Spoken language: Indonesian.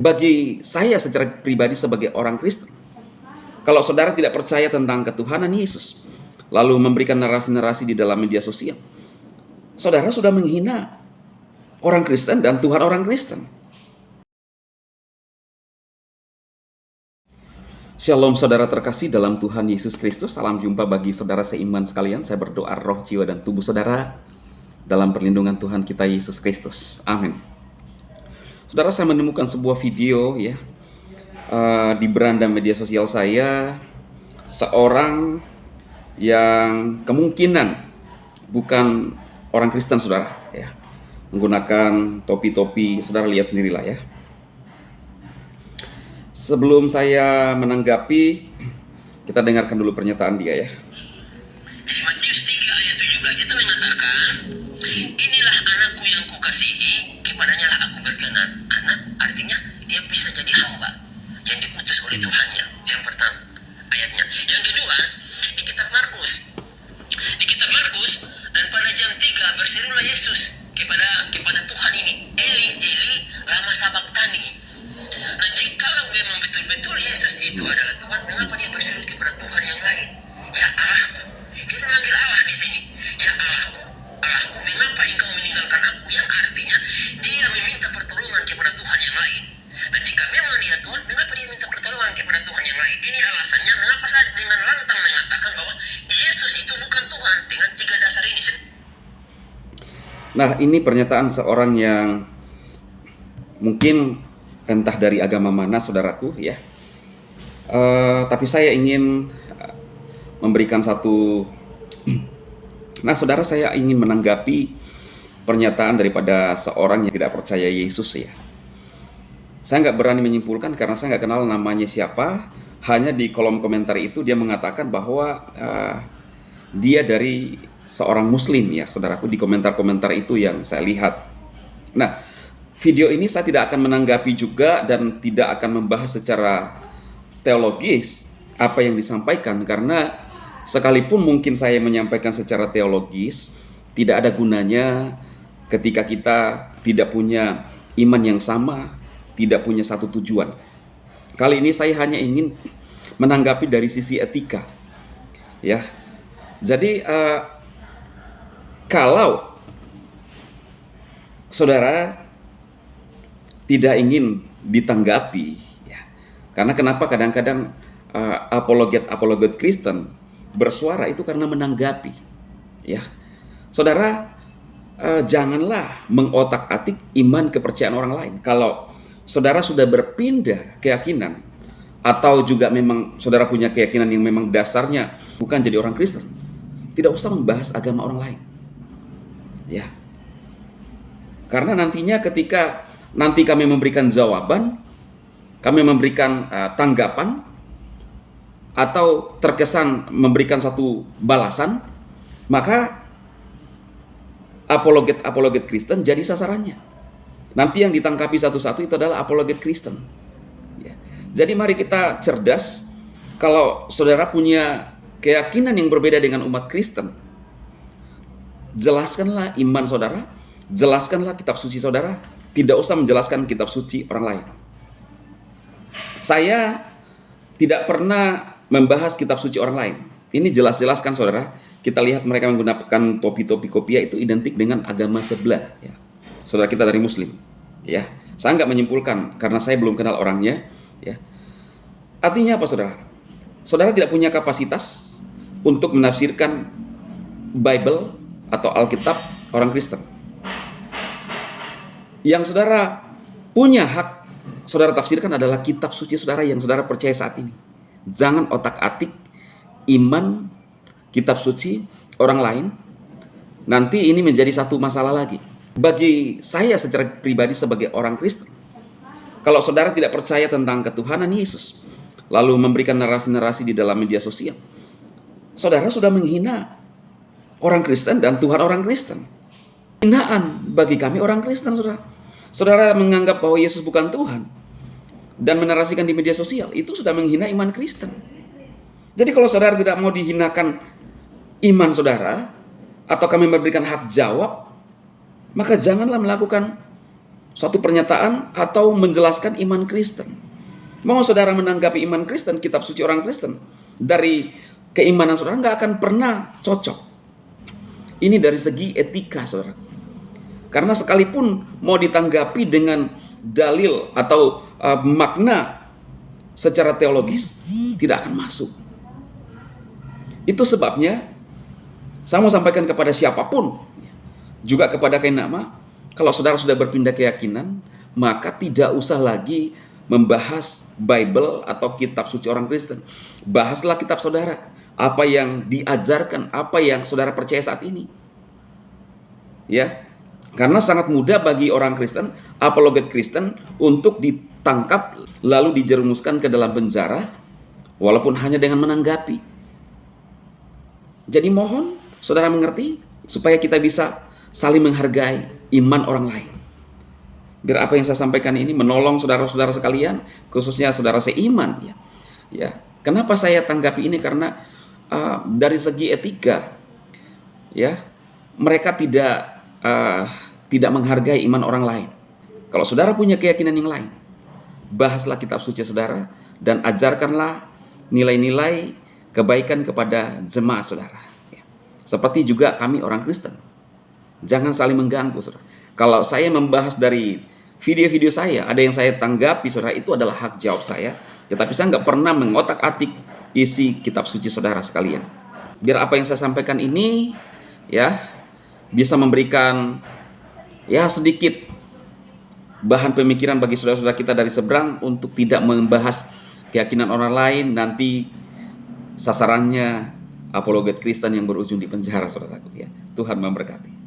Bagi saya secara pribadi sebagai orang Kristen, kalau saudara tidak percaya tentang ketuhanan Yesus, lalu memberikan narasi-narasi di dalam media sosial, saudara sudah menghina orang Kristen dan Tuhan orang Kristen. Shalom saudara terkasih dalam Tuhan Yesus Kristus. Salam jumpa bagi saudara seiman sekalian. Saya berdoa roh, jiwa, dan tubuh saudara dalam perlindungan Tuhan kita Yesus Kristus. Amin. Saudara, saya menemukan sebuah video di beranda media sosial saya, seorang yang kemungkinan bukan orang Kristen, saudara, menggunakan topi-topi. Saudara lihat sendirilah ya. Sebelum saya menanggapi, kita dengarkan dulu pernyataan dia ya. Di Matius 3 ayat 17 itu mengatakan, inilah anakku yang kukasihi, kepadanya lah aku berkenan. Anak artinya dia bisa jadi hamba yang diutus oleh Tuhannya. Yang pertama ayatnya. Yang kedua, di kitab Markus. Di kitab Markus, dan pada jam 3 berserulah Yesus kepada Tuhan ini, Eli, Eli, lama sabachthani. Nah, jikalau memang betul-betul Yesus itu adalah Tuhan, mengapa dia berseru kepada Tuhan yang lain? Ya Allahku, kita manggil Allah di sini. Ya Allahku, Allahku, mengapa engkau meninggalkan aku? Yang artinya dia meminta pertolongan kepada Tuhan yang lain. Nah, jika memang dia Tuhan, mengapa dia minta pertolongan kepada Tuhan yang lain? Ini alasannya mengapa saya dengan lantang mengatakan bahwa Yesus itu bukan Tuhan dengan 3 dasar ini. Nah, ini pernyataan seorang yang mungkin entah dari agama mana, saudaraku ya. Tapi saya ingin memberikan satu. Nah, saudara, saya ingin menanggapi pernyataan daripada seorang yang tidak percaya Yesus ya. Saya nggak berani menyimpulkan karena saya nggak kenal namanya siapa. Hanya di kolom komentar itu dia mengatakan bahwa dia dari seorang Muslim ya, saudaraku, di komentar-komentar itu yang saya lihat. Nah, video ini saya tidak akan menanggapi juga dan tidak akan membahas secara teologis apa yang disampaikan, karena sekalipun mungkin saya menyampaikan secara teologis, tidak ada gunanya ketika kita tidak punya iman yang sama, tidak punya satu tujuan. Kali ini saya hanya ingin menanggapi dari sisi etika. Ya. Jadi kalau saudara tidak ingin ditanggapi ya. Karena kenapa kadang-kadang apologet Kristen bersuara itu karena menanggapi ya. Saudara, janganlah mengotak-atik iman kepercayaan orang lain. Kalau saudara sudah berpindah keyakinan atau juga memang saudara punya keyakinan yang memang dasarnya bukan jadi orang Kristen, tidak usah membahas agama orang lain. Ya. Karena nantinya ketika nanti kami memberikan jawaban, kami memberikan tanggapan, atau terkesan memberikan satu balasan, maka apologet Kristen jadi sasarannya. Nanti yang ditangkapi satu-satu itu adalah apologet Kristen. Ya. Jadi mari kita cerdas. Kalau saudara punya keyakinan yang berbeda dengan umat Kristen, jelaskanlah iman saudara, jelaskanlah kitab suci saudara. Tidak usah menjelaskan kitab suci orang lain. Saya tidak pernah membahas kitab suci orang lain. Ini jelas-jelaskan saudara. Kita lihat mereka menggunakan topi-topi kopiah itu identik dengan agama sebelah. Ya. Saudara kita dari Muslim. Ya, saya nggak menyimpulkan karena saya belum kenal orangnya. Ya. Artinya apa saudara? Saudara tidak punya kapasitas untuk menafsirkan Bible atau Alkitab orang Kristen. Yang saudara punya hak saudara tafsirkan adalah kitab suci saudara yang saudara percaya saat ini. Jangan otak-atik iman kitab suci orang lain. Nanti ini menjadi satu masalah lagi. Bagi saya secara pribadi sebagai orang Kristen, kalau saudara tidak percaya tentang ketuhanan Yesus, lalu memberikan narasi-narasi di dalam media sosial, saudara sudah menghina orang Kristen dan Tuhan orang Kristen. Hinaan bagi kami orang Kristen, saudara. Saudara menganggap bahwa Yesus bukan Tuhan dan menarasikan di media sosial, itu sudah menghina iman Kristen. Jadi kalau saudara tidak mau dihinakan iman saudara, atau kami memberikan hak jawab, maka janganlah melakukan suatu pernyataan atau menjelaskan iman Kristen. Mau saudara menanggapi iman Kristen, kitab suci orang Kristen, dari keimanan saudara nggak akan pernah cocok. Ini dari segi etika, saudara. Karena sekalipun mau ditanggapi dengan dalil atau makna secara teologis, tidak akan masuk. Itu sebabnya saya mau sampaikan kepada siapapun, juga kepada Kainama, kalau saudara sudah berpindah keyakinan, maka tidak usah lagi membahas Bible atau kitab suci orang Kristen. Bahaslah kitab saudara, apa yang diajarkan, apa yang saudara percaya saat ini. Ya, karena sangat mudah bagi orang Kristen, apologet Kristen, untuk ditangkap lalu dijerumuskan ke dalam penjara, walaupun hanya dengan menanggapi. Jadi mohon saudara mengerti, supaya kita bisa saling menghargai iman orang lain. Biar apa yang saya sampaikan ini menolong saudara-saudara sekalian, khususnya saudara seiman. Ya, kenapa saya tanggapi ini? Karena dari segi etika, ya, mereka tidak menghargai iman orang lain. Kalau saudara punya keyakinan yang lain, bahaslah kitab suci saudara dan ajarkanlah nilai-nilai kebaikan kepada jemaat saudara. Ya. Seperti juga kami orang Kristen, jangan saling mengganggu, saudara. Kalau saya membahas dari video-video saya, ada yang saya tanggapi, saudara, itu adalah hak jawab saya. Tetapi saya nggak pernah mengotak-atik isi kitab suci saudara sekalian. Biar apa yang saya sampaikan ini, ya, bisa memberikan, ya, sedikit bahan pemikiran bagi saudara-saudara kita dari seberang untuk tidak membahas keyakinan orang lain. Nanti sasarannya apologet Kristen yang berujung di penjara, saudaraku. Ya, Tuhan memberkati.